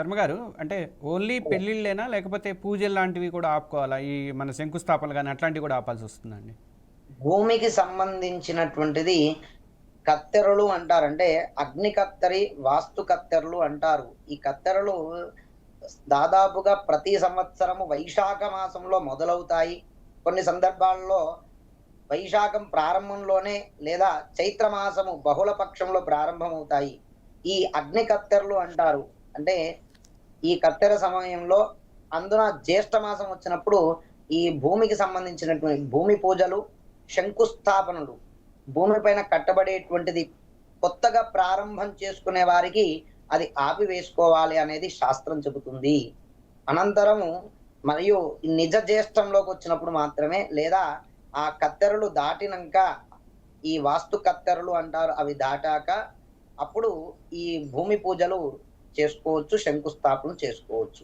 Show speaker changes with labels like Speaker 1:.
Speaker 1: శర్మ గారు అంటే ఓన్లీ పెళ్ళిళ్ళేనా లేకపోతే పూజలు లాంటివి కూడా ఆపుకోవాలా? ఈ మన శంకుస్థాపనలు గాని అట్లాంటివి కూడా ఆపాల్సి వస్తుందండి?
Speaker 2: భూమికి సంబంధించినటువంటిది కత్తెరలు అంటారు. అంటే అగ్ని కత్తెరి, వాస్తు కత్తెరలు అంటారు. ఈ కత్తెరలు దాదాపుగా ప్రతి సంవత్సరము వైశాఖ మాసంలో మొదలవుతాయి. కొన్ని సందర్భాల్లో వైశాఖం ప్రారంభంలోనే లేదా చైత్ర మాసము బహుళ పక్షంలో ప్రారంభమవుతాయి. ఈ అగ్ని కత్తెరలు అంటారు. అంటే ఈ కత్తెర సమయంలో అందున జ్యేష్ఠ మాసం వచ్చినప్పుడు ఈ భూమికి సంబంధించినటువంటి భూమి పూజలు, శంకుస్థాపనలు, భూమిపైన కట్టబడేటువంటిది కొత్తగా ప్రారంభం చేసుకునే వారికి అది ఆపివేసుకోవాలి అనేది శాస్త్రం చెబుతుంది. అనంతరము మరియు నిజ జ్యేష్ఠంలోకి వచ్చినప్పుడు మాత్రమే లేదా ఆ కత్తెరలు దాటినంక ఈ వాస్తు కత్తెరలు అంటారు. అవి దాటాక అప్పుడు ఈ భూమి పూజలు చేసుకోవచ్చు, శంకుస్థాపన చేసుకోవచ్చు.